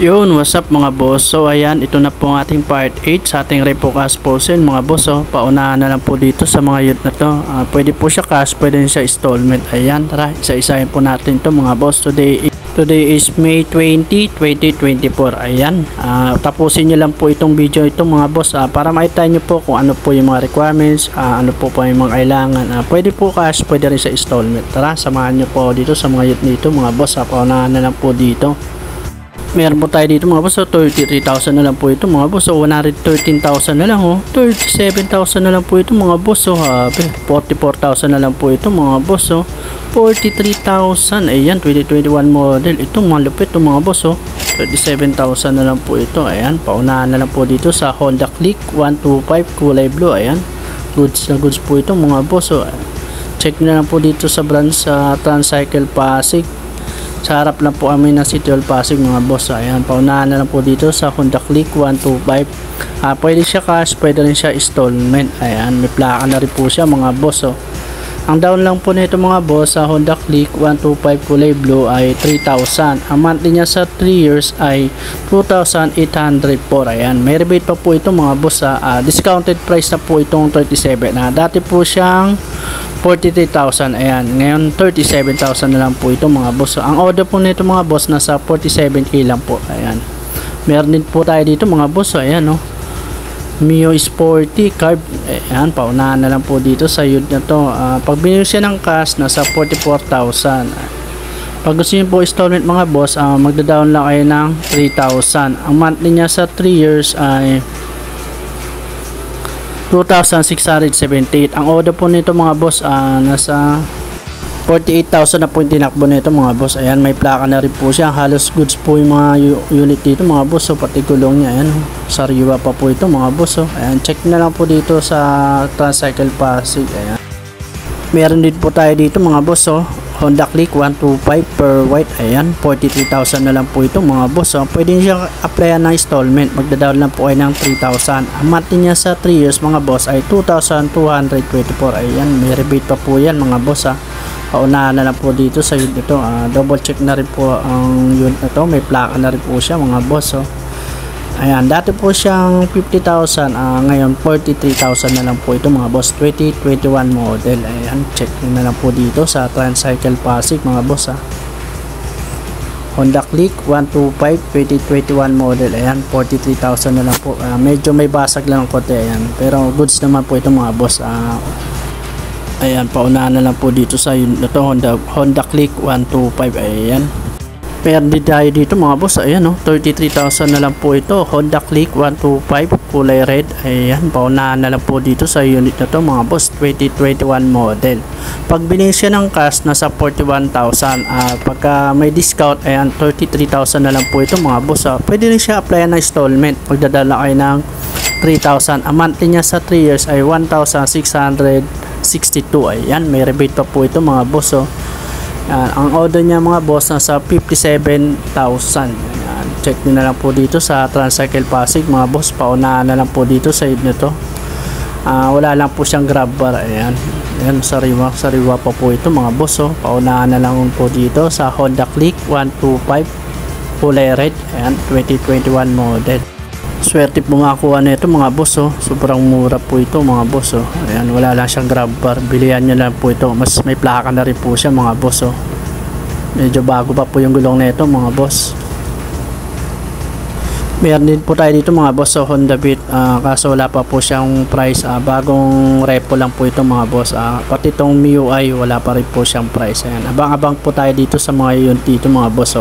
Yun, what's up mga boss? So ayan, ito na po ang ating part 8 sa ating repo cash frozen mga boss. Paunahan na lang po dito sa mga unit na to. Pwede po siya cash, pwede rin siya installment. Ayan, tara, isa-isahin po natin to mga boss. Today is May 20, 2024. Ayan, tapusin nyo lang po itong video ito mga boss, para makita nyo po kung ano po yung mga requirements, ano po yung mga kailangan. Pwede po cash, pwede rin sa installment. Tara, samahan nyo po dito sa mga unit nito mga boss. Paunahan na lang po dito. Meron po tayo dito mga boss, 33,000 na lang po ito mga boss. 113,000 na lang, 37,000 na lang po ito mga boss. 44,000 na lang po ito mga boss. 43,000, ayan, 2021 model. Ito malupit ito mga boss. 37,000 na lang po ito. Ayan, paunahan na lang po dito sa Honda Click 125 kulay blue. Ayan, goods na goods po ito mga boss. Check na lang po dito sa branch sa Transcycle Pasig. Sa harap lang po kami ng City Hall Pasig mga boss. Ayan, paunahan na lang po dito sa Honda Click 125. Pwede siya cash, pwede rin siya installment. Ayan, may plaka na rin po siya mga boss. Ang down lang po nito mga boss sa Honda Click 125 kulay blue ay 3,000. Ang monthly niya sa 3 years ay 2,804. Ayan, may rebate pa po ito mga boss. Discounted price na po itong 37. Dati po siyang 43,000. Ayan, ngayon 37,000 na lang po ito mga boss. Ang order po nito mga boss nasa 47k lang po. Ayan, meron din po tayo dito mga boss. Ayan, Mio Sporty Carb. Ayan, paunahan na lang po dito sa unit na to. Pag binili siya ng cash nasa 44,000. Pag gusto niyo po installment mga boss, magda-down lang kayo ng 3,000. Ang monthly niya sa 3 years ay 2,678. Ang order po nito mga boss, nasa 48,000 na po yung tinakbo nito mga boss. Ayan, may plaka na rin po siya. Halos goods po yung mga unit dito mga boss. Pati gulong niya, ayan, sariwa pa po ito mga boss. Ayan, check na lang po dito sa Transcycle Pasig. Ayan, meron din po tayo dito mga boss. Honda Click 125 per white. Ayan, 43,000 na lang po ito mga boss. Pwede niya applyan ng installment. Magda-down lang po ay ng 3,000. Ang monthly niya sa 3 years mga boss ay 2,224. Ayan, may rebate pa po yan mga boss. Paunahan na lang po dito sa unit ito. Double check na rin po ang unit na to. May plaka na rin po siya mga boss. Ayan, dati po siyang 50,000, ngayon 43,000 na lang po ito mga boss. 2021 model. Ayan, check na lang po dito sa Transcycle Pasig mga boss. Honda Click 125 2021 model. Ayan, 43,000 na lang po. Medyo may basag lang ang konti. Ayan, pero goods naman po ito mga boss. Ayan, paunahan na lang po dito sa unit na to, Honda Click 125. Ayan, meron din tayo dito mga boss. Ayan, 33,000 na lang po ito, Honda Click 125 kulay red. Ayan, paunahan na lang po dito sa unit na to mga boss, 2021 model. Pag binili siya ng cash nasa 41,000. Pagka may discount, ayan, 33,000 na lang po ito mga boss. Pwede rin siya apply na installment. Magdadala kayo ng 3,000. Ang monthly niya sa 3 years ay 1,662. Ayan, may rebate pa po ito mga boss. Ang order niya mga boss nasa 57,000. Check nyo na lang po dito sa Transcycle Pasig mga boss. Paunahan na lang po dito sa unit nito. Wala lang po siyang grab bar. Ayan, ayan, sariwa pa po ito mga boss. Paunahan na lang po dito sa Honda Click 125 kulay red. Ayan, 2021 model. Swerte po makakuha na ito mga boss. Sobrang mura po ito mga boss. Ayan, wala lang siyang grab bar. Bilihan nyo lang po ito. Mas may plaka na rin po siya mga boss. Medyo bago pa po yung gulong na ito mga boss. Meron din po tayo dito mga boss, Honda Beat. Kaso wala pa po siyang price. Bagong repo lang po ito mga boss. Pati itong MIUI wala pa rin po siyang price. Ayan, abang-abang po tayo dito sa mga unit dito mga boss.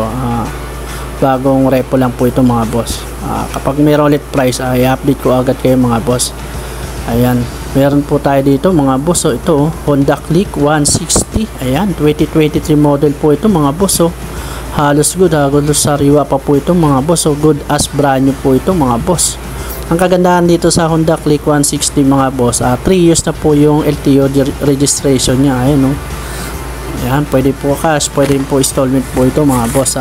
Bagong repo lang po ito mga boss. Kapag mayroon ulit price, i-update ko agad kayo mga boss. Ayan, meron po tayo dito mga boss. Ito Honda Click 160. Ayan, 2023 model po ito mga boss. Halos good, halos sariwa pa po ito mga boss. Good as brand new po ito mga boss. Ang kagandahan dito sa Honda Click 160 mga boss, 3 years na po yung LTO registration niya. Ayan, ayan, pwede po cash, pwede po installment po ito mga boss.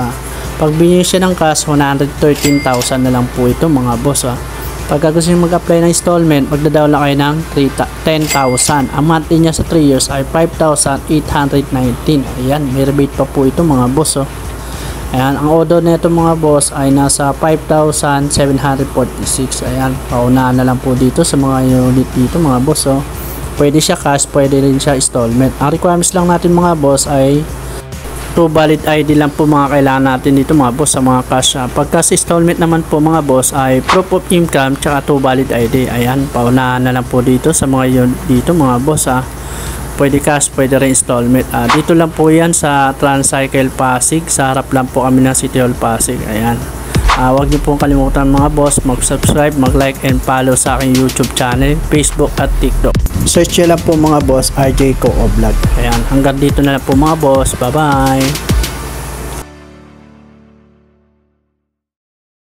Pag binili siya ng cash, 113,000 na lang po ito mga boss. Pag gusto nyo mag-apply ng installment, magda-down lang kayo ng 10,000. Ang monthly niya sa 3 years ay 5,819. Ayan, may rebate pa po ito mga boss. Ayan, ang order nito mga boss ay nasa 5,746. Ayan, paunahan na lang po dito sa mga unit dito mga boss. Oh. Pwede siya cash, pwede rin siya installment. Ang requirements lang natin mga boss ay 2 valid ID lang po mga kailangan natin dito mga boss sa mga cash. Pagka sa installment naman po mga boss ay proof of income tsaka 2 valid ID. Ayan, paunahan na lang po dito sa mga unit dito mga boss. Pwede cash, pwede rin installment. Dito lang po yan sa Transcycle Pasig. Sa harap lang po kami ng City Hall Pasig. Ayan. Huwag niyo pong kalimutan mga boss, mag-subscribe, mag-like and follow sa aking YouTube channel, Facebook at TikTok. Search nyo lang po mga boss, RJ Co Vlog. Ayan, hanggang dito na lang po mga boss. Bye-bye!